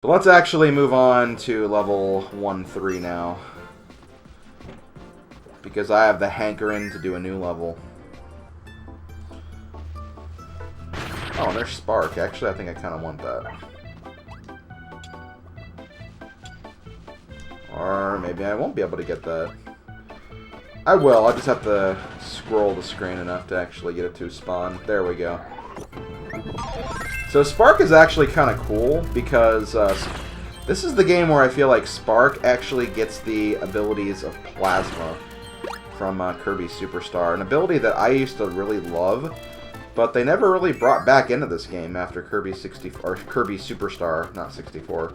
But let's actually move on to level 1-3 now. Because I have the hankering to do a new level. Oh, and there's Spark. Actually, I think I kind of want that. Or maybe I won't be able to get that. I will. I just have to scroll the screen enough to actually get it to spawn. There we go. So Spark is actually kind of cool because this is the game where I feel like Spark actually gets the abilities of Plasma from Kirby Superstar. An ability that I used to really love, but they never really brought back into this game after Kirby Superstar, not 64.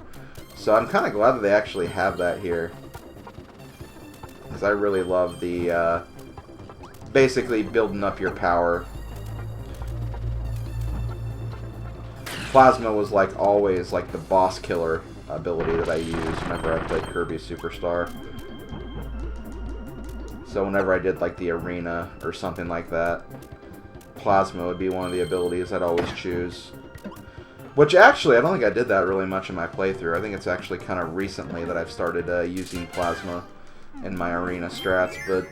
So I'm kind of glad that they actually have that here. Because I really love the, basically building up your power. Plasma was like always like the boss killer ability that I used whenever I played Kirby Superstar. So whenever I did like the arena or something like that, Plasma would be one of the abilities I'd always choose. Which actually, I don't think I did that really much in my playthrough. I think it's actually kind of recently that I've started using Plasma in my arena strats, but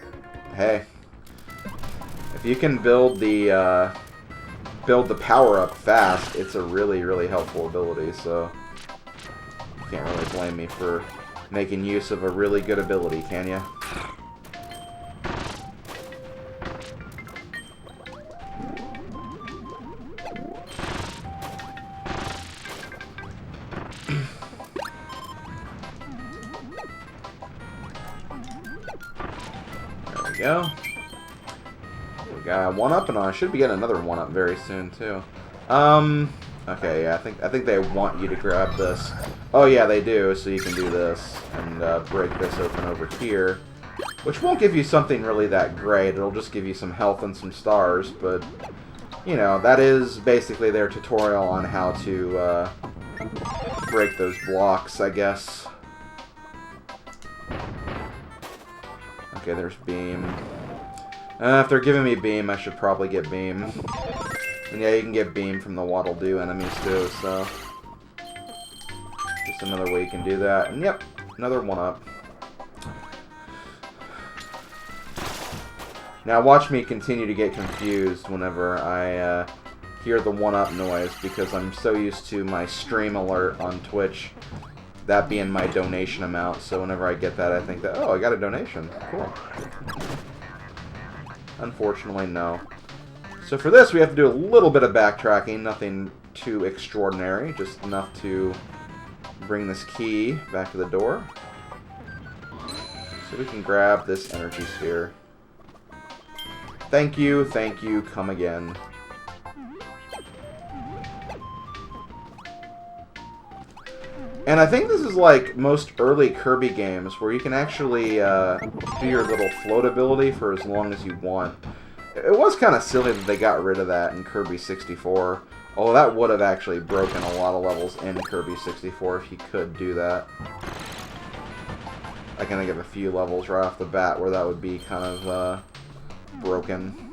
hey, if you can build the power up fast, it's a really, really helpful ability, so you can't really blame me for making use of a really good ability, can you? There we go. We got a 1-up, and I should be getting another 1-up very soon too. Okay, yeah, I think they want you to grab this. Oh yeah, they do. So you can do this and break this open over here, which won't give you something really that great. It'll just give you some health and some stars, but you know that is basically their tutorial on how to break those blocks, I guess. Okay, there's Beam. If they're giving me Beam, I should probably get Beam. And yeah, you can get Beam from the Waddle Doo enemies too, so just another way you can do that. And yep, another 1-up. Now watch me continue to get confused whenever I hear the 1-up noise, because I'm so used to my stream alert on Twitch, that being my donation amount, so whenever I get that I think that, oh, I got a donation. Cool. Unfortunately, no. So for this, we have to do a little bit of backtracking, nothing too extraordinary, just enough to bring this key back to the door. So we can grab this energy sphere. Thank you, come again. And I think this is like most early Kirby games where you can actually do your little float ability for as long as you want. It was kind of silly that they got rid of that in Kirby 64. Although that would have actually broken a lot of levels in Kirby 64 if you could do that. I can think of a few levels right off the bat where that would be kind of broken.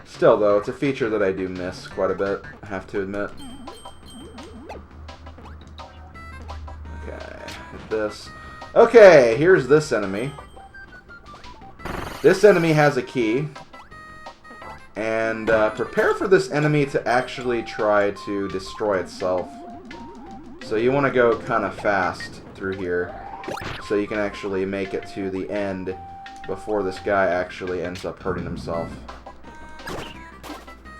Still, though, it's a feature that I do miss quite a bit, I have to admit. Okay, hit this. Okay, here's this enemy. This enemy has a key. And prepare for this enemy to actually try to destroy itself. So you want to go kind of fast through here, so you can actually make it to the end before this guy actually ends up hurting himself.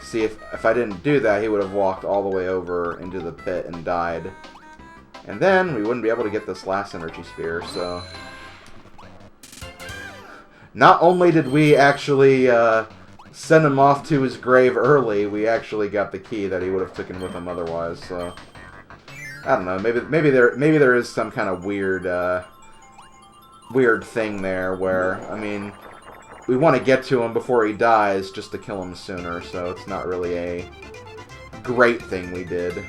See, if I didn't do that, he would have walked all the way over into the pit and died. And then we wouldn't be able to get this last energy sphere, so... Not only did we actually send him off to his grave early, we actually got the key that he would have taken with him otherwise, so... I don't know, maybe there is some kind of weird thing there where, I mean, we want to get to him before he dies just to kill him sooner, so it's not really a great thing we did.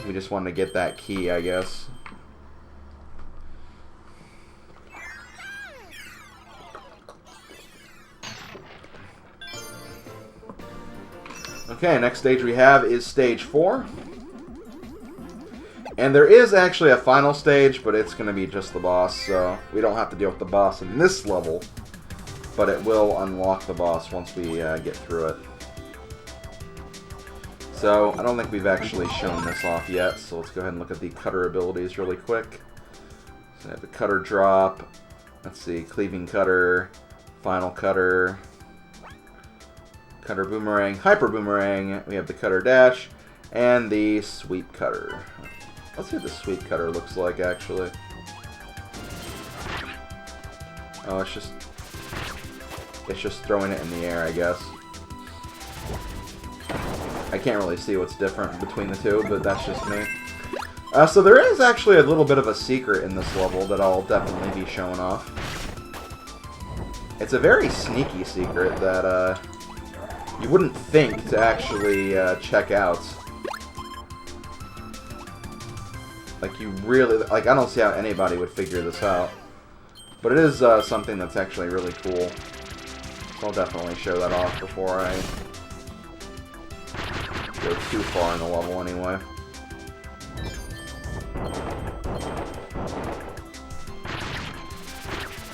We just wanted to get that key, I guess. Okay, next stage we have is stage 4. And there is actually a final stage, but it's going to be just the boss, so we don't have to deal with the boss in this level. But it will unlock the boss once we get through it. So, I don't think we've actually shown this off yet, so let's go ahead and look at the cutter abilities really quick. So we have the cutter drop, let's see, cleaving cutter, final cutter, cutter boomerang, hyper boomerang, we have the cutter dash, and the sweep cutter. Let's see what the sweep cutter looks like, actually. Oh, it's just throwing it in the air, I guess. I can't really see what's different between the two, but that's just me. So there is actually a little bit of a secret in this level that I'll definitely be showing off. It's a very sneaky secret that you wouldn't think to actually check out. Like, you really... Like, I don't see how anybody would figure this out. But it is something that's actually really cool. So I'll definitely show that off before I go too far in the level anyway.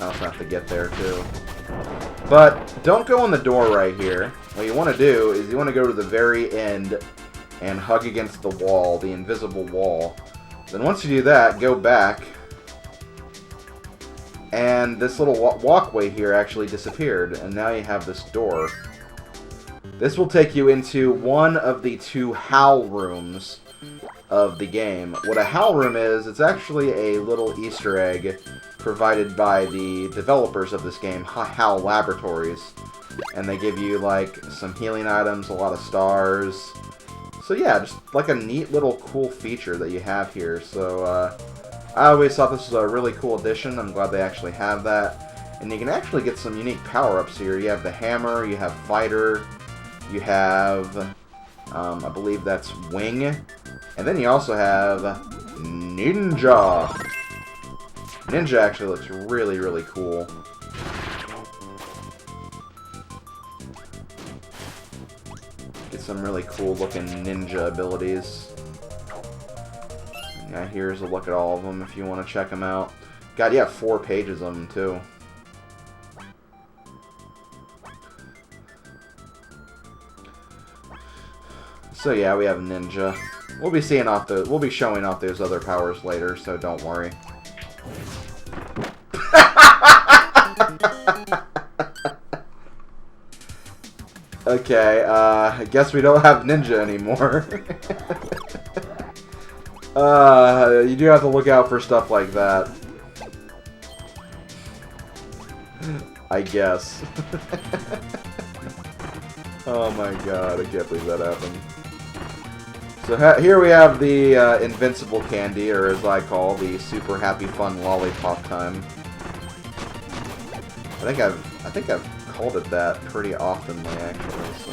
I also have to get there too. But don't go in the door right here. What you want to do is you want to go to the very end and hug against the wall, the invisible wall. Then once you do that, go back, and this little walkway here actually disappeared, and now you have this door. This will take you into one of the 2 howl rooms of the game. What a howl room is, it's actually a little Easter egg provided by the developers of this game, Howl Laboratories. And they give you, like, some healing items, a lot of stars. So yeah, just like a neat little cool feature that you have here. So I always thought this was a really cool addition. I'm glad they actually have that. And you can actually get some unique power-ups here. You have the hammer, you have fighter, you have, I believe that's wing. And then you also have ninja. Ninja actually looks really, really cool. Get some really cool looking ninja abilities. Yeah, here's a look at all of them if you want to check them out. God, you have 4 pages of them too. So yeah, we have ninja. We'll be seeing off the. We'll be showing off those other powers later, so don't worry. Okay, I guess we don't have ninja anymore. You do have to look out for stuff like that. I guess. Oh my god, I can't believe that happened. So here we have the invincible candy, or as I call, the super happy fun lollipop time. I think I've called it that pretty oftenly, actually. So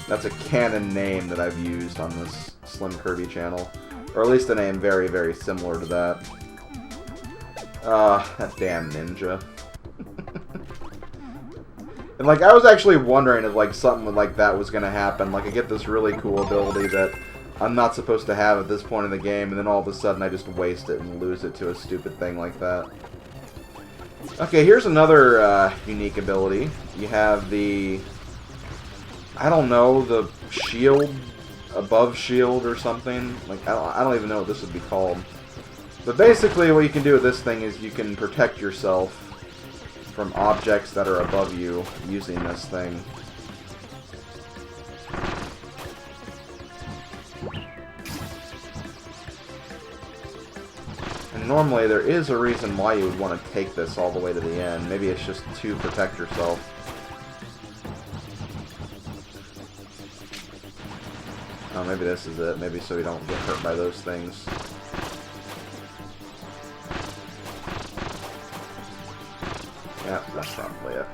that's a canon name that I've used on this SlimKirby channel, or at least a name very, very similar to that. That damn ninja. And, like, I was actually wondering if, like, something like that was going to happen. Like, I get this really cool ability that I'm not supposed to have at this point in the game, and then all of a sudden I just waste it and lose it to a stupid thing like that. Okay, here's another unique ability. You have the... I don't know, the shield, above shield or something. Like, I don't even know what this would be called. But basically what you can do with this thing is you can protect yourself from objects that are above you using this thing. And normally there is a reason why you would want to take this all the way to the end. Maybe it's just to protect yourself. Oh, maybe this is it. Maybe so you don't get hurt by those things. Yeah, that's probably it.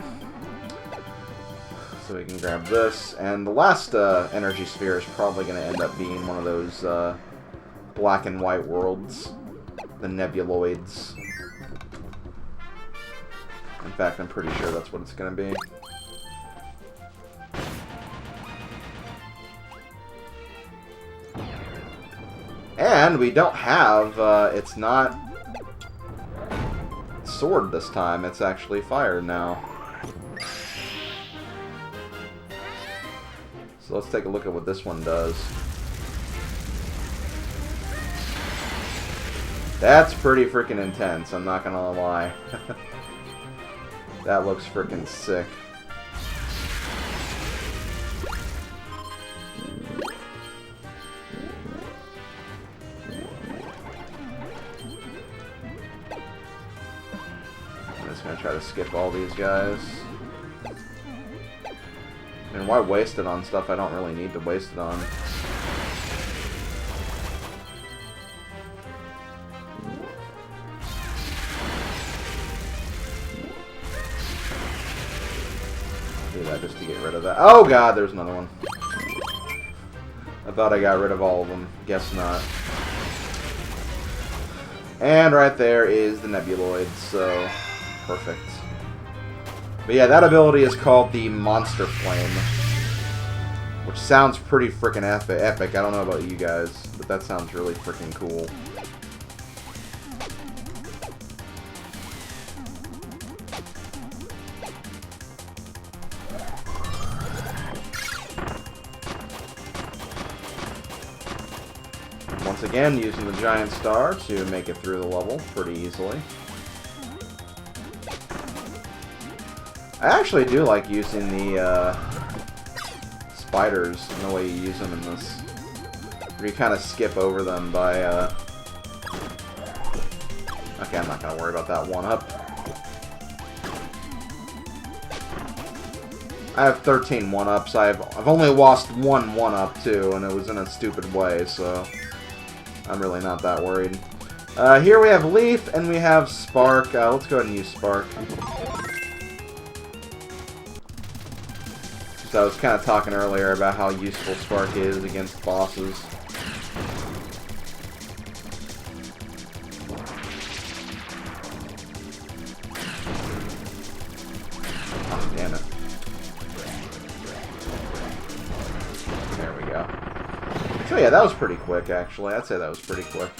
So we can grab this, and the last energy sphere is probably going to end up being one of those black and white worlds, the nebuloids. In fact, I'm pretty sure that's what it's going to be. And we don't have, it's not sword this time, it's actually fire now. So let's take a look at what this one does. That's pretty freaking intense, I'm not gonna lie. That looks freaking sick. I'm just gonna try to skip all these guys. I mean, why waste it on stuff I don't really need to waste it on? Do that just to get rid of that. Oh god, there's another one. I thought I got rid of all of them. Guess not. And right there is the Nebuloid, so perfect. But yeah, that ability is called the Monster Flame, which sounds pretty freaking epic. I don't know about you guys, but that sounds really freaking cool. Once again, using the Giant Star to make it through the level pretty easily. I actually do like using the spiders and the way you use them in this. Where you kind of skip over them by... Okay, I'm not going to worry about that one-up. I have 13 one-ups. I've only lost one one-up, too, and it was in a stupid way, so... I'm really not that worried. Here we have Leaf, and we have Spark. Let's go ahead and use Spark. So I was kind of talking earlier about how useful Spark is against bosses. Oh, damn it. There we go. So yeah, that was pretty quick, actually. I'd say that was pretty quick.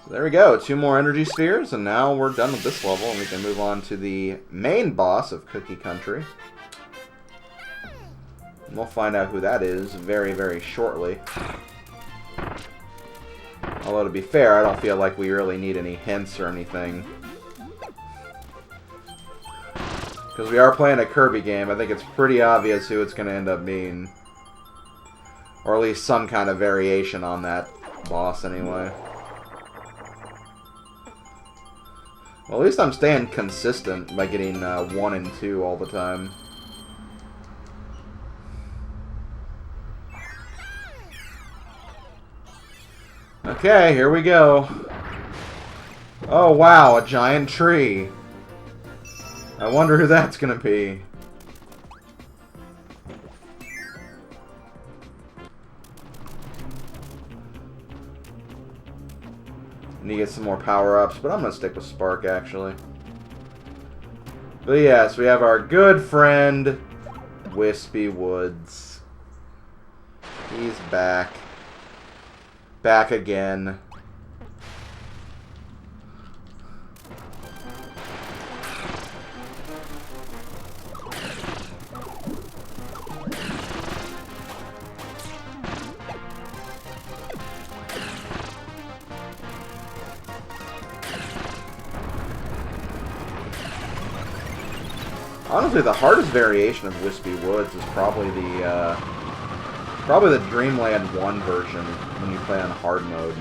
So there we go. 2 more energy spheres, and now we're done with this level, and we can move on to the main boss of Cookie Country. And we'll find out who that is very, very shortly. Although, to be fair, I don't feel like we really need any hints or anything. Because we are playing a Kirby game, I think it's pretty obvious who it's going to end up being. Or at least some kind of variation on that boss, anyway. Well, at least I'm staying consistent by getting 1 and 2 all the time. Okay, here we go. Oh, wow, a giant tree. I wonder who that's gonna be. Need to get some more power-ups, but I'm going to stick with Spark, actually. But yes, we have our good friend, Whispy Woods. He's back. Back again. Honestly, the hardest variation of Whispy Woods is probably the Dreamland 1 version when you play on hard mode.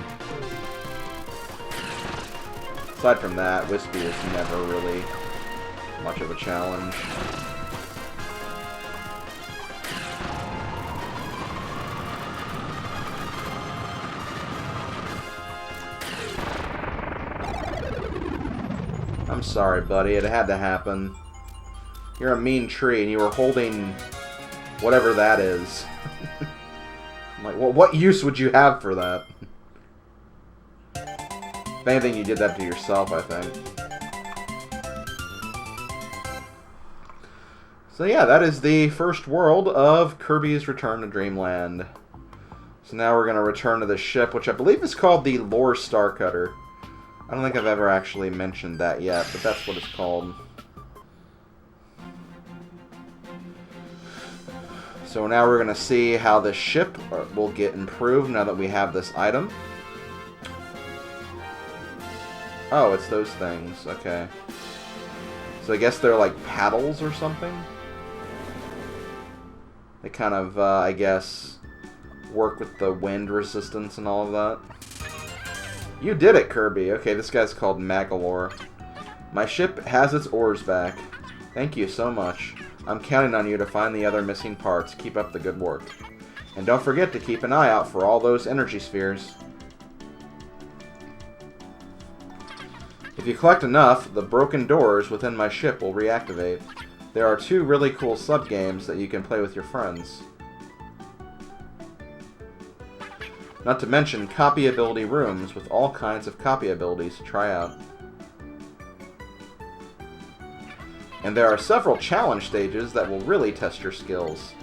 Aside from that, Whispy is never really much of a challenge. I'm sorry, buddy. It had to happen. You're a mean tree, and you were holding whatever that is. I'm like, well, what use would you have for that? If anything, you did that to yourself, I think. So yeah, that is the first world of Kirby's Return to Dreamland. So now we're going to return to the ship, which I believe is called the Lore Star Cutter. I don't think I've ever actually mentioned that yet, but that's what it's called. So now we're going to see how the ship will get improved now that we have this item. Oh, it's those things. Okay. So I guess they're like paddles or something? They kind of, I guess, work with the wind resistance and all of that. You did it, Kirby. Okay, this guy's called Magalore. My ship has its oars back. Thank you so much. I'm counting on you to find the other missing parts. Keep up the good work. And don't forget to keep an eye out for all those energy spheres. If you collect enough, the broken doors within my ship will reactivate. There are 2 really cool sub-games that you can play with your friends. Not to mention copy ability rooms with all kinds of copy abilities to try out. And there are several challenge stages that will really test your skills.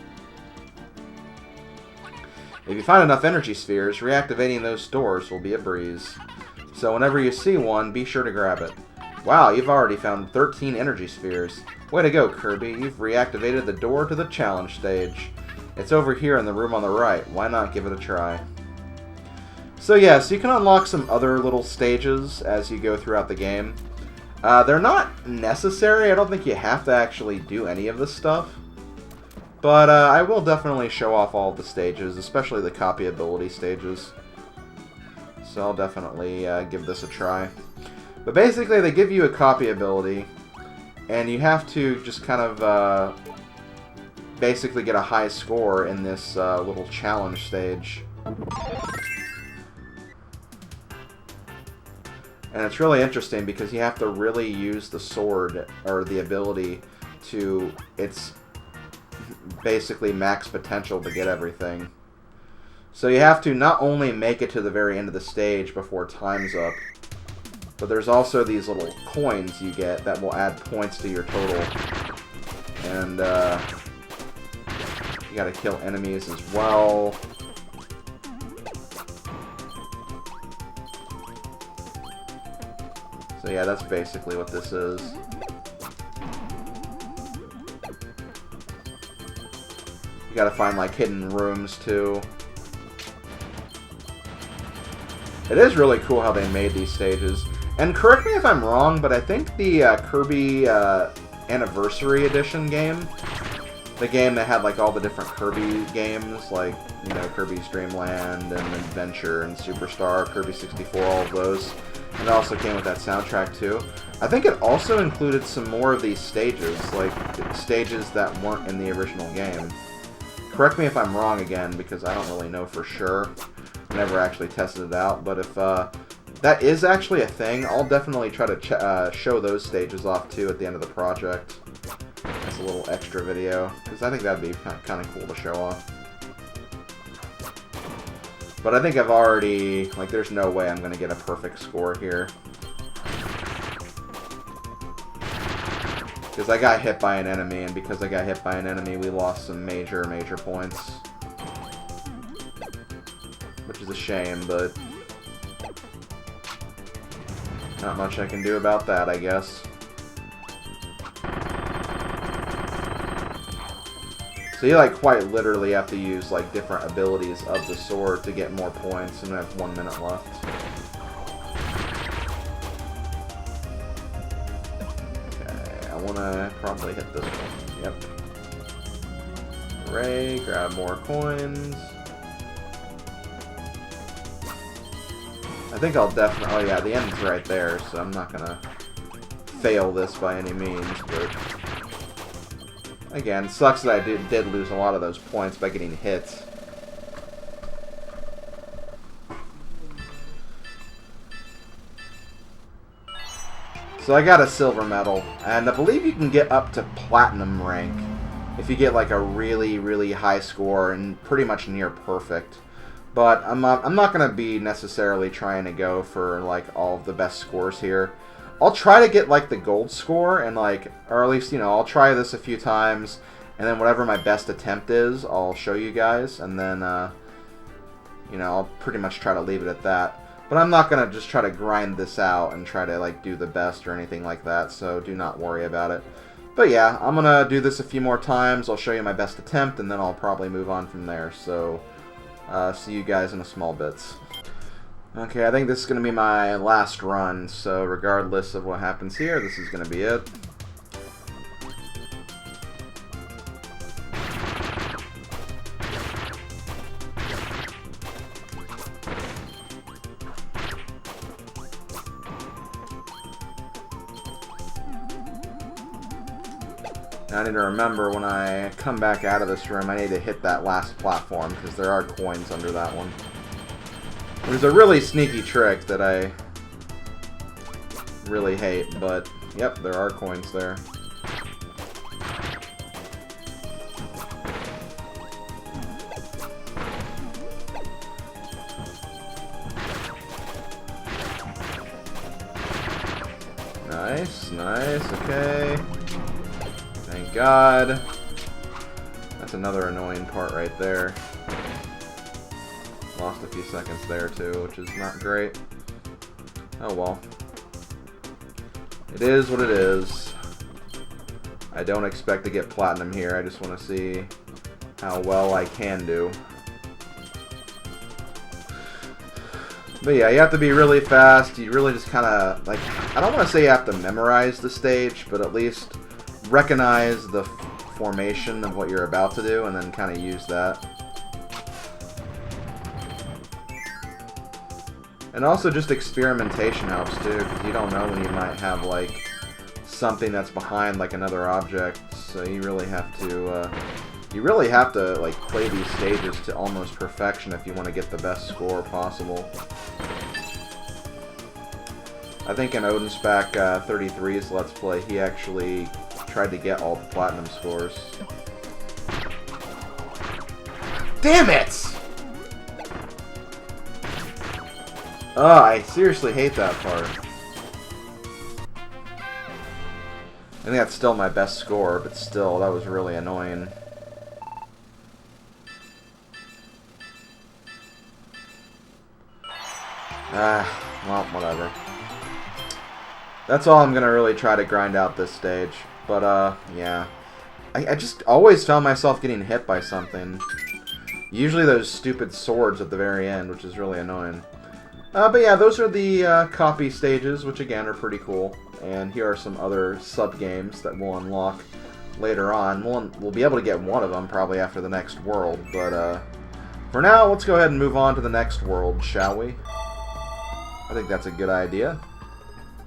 If you find enough energy spheres, reactivating those doors will be a breeze. So whenever you see one, be sure to grab it. Wow, you've already found 13 energy spheres. Way to go, Kirby. You've reactivated the door to the challenge stage. It's over here in the room on the right. Why not give it a try? So yeah, so you can unlock some other little stages as you go throughout the game. They're not necessary. I don't think you have to actually do any of this stuff. But I will definitely show off all of the stages, especially the copy ability stages. So I'll definitely give this a try. But basically, they give you a copy ability, and you have to just kind of basically get a high score in this little challenge stage. And it's really interesting because you have to really use the sword, or the ability, to its basically max potential to get everything. So you have to not only make it to the very end of the stage before time's up, but there's also these little coins you get that will add points to your total. And you gotta kill enemies as well. So yeah, that's basically what this is. You gotta find like hidden rooms too. It is really cool how they made these stages. And correct me if I'm wrong, but I think the Kirby Anniversary Edition game, the game that had like all the different Kirby games, like, you know, Kirby's Dream Land and Adventure and Superstar, Kirby 64, all of those. And it also came with that soundtrack too. I think it also included some more of these stages, like stages that weren't in the original game. Correct me if I'm wrong again, because I don't really know for sure. I never actually tested it out, but if that is actually a thing, I'll definitely try to show those stages off too at the end of the project. As a little extra video, because I think that'd be kind of cool to show off. But I think I've already, like, there's no way I'm going to get a perfect score here. Because I got hit by an enemy, and because I got hit by an enemy, we lost some major points. Which is a shame, but not much I can do about that, I guess. So you like quite literally have to use like different abilities of the sword to get more points, and I have 1 minute left. Okay, I wanna probably hit this one. Yep. Hooray, grab more coins. I think I'll definitely, oh yeah, the end's right there, so I'm not gonna fail this by any means, but again, sucks that I did lose a lot of those points by getting hit. So I got a silver medal, and I believe you can get up to platinum rank if you get like a really high score and pretty much near perfect. But I'm not going to be necessarily trying to go for like all of the best scores here. I'll try to get like the gold score, and like, or at least, you know, I'll try this a few times, and then whatever my best attempt is, I'll show you guys, and then you know, I'll pretty much try to leave it at that. But I'm not going to just try to grind this out and try to, like, do the best or anything like that, so do not worry about it. But yeah, I'm going to do this a few more times. I'll show you my best attempt, and then I'll probably move on from there. So, see you guys in a small bits. Okay, I think this is going to be my last run, so regardless of what happens here, this is going to be it. Now I need to remember when I come back out of this room, I need to hit that last platform, because there are coins under that one. There's a really sneaky trick that I really hate, but yep, there are coins there. Nice, nice, okay. Thank God. That's another annoying part right there. Lost a few seconds there too, which is not great. Oh well. It is what it is. I don't expect to get platinum here, I just want to see how well I can do. But yeah, you have to be really fast. You really just kind of, like, I don't want to say you have to memorize the stage, but at least recognize the formation of what you're about to do and then kind of use that. And also just experimentation helps too, because you don't know when you might have like something that's behind like another object. So you really have to like play these stages to almost perfection if you want to get the best score possible. I think in Odinspec 33's Let's Play, he actually tried to get all the platinum scores. Damn it! Oh, I seriously hate that part. I think that's still my best score, but still, that was really annoying. Well, whatever. That's all I'm gonna really try to grind out this stage. But, yeah. I just always found myself getting hit by something. Usually those stupid swords at the very end, which is really annoying. But yeah, those are the copy stages, which again are pretty cool. And here are some other sub-games that we'll unlock later on. We'll be able to get one of them probably after the next world. But for now, let's go ahead and move on to the next world, shall we? I think that's a good idea.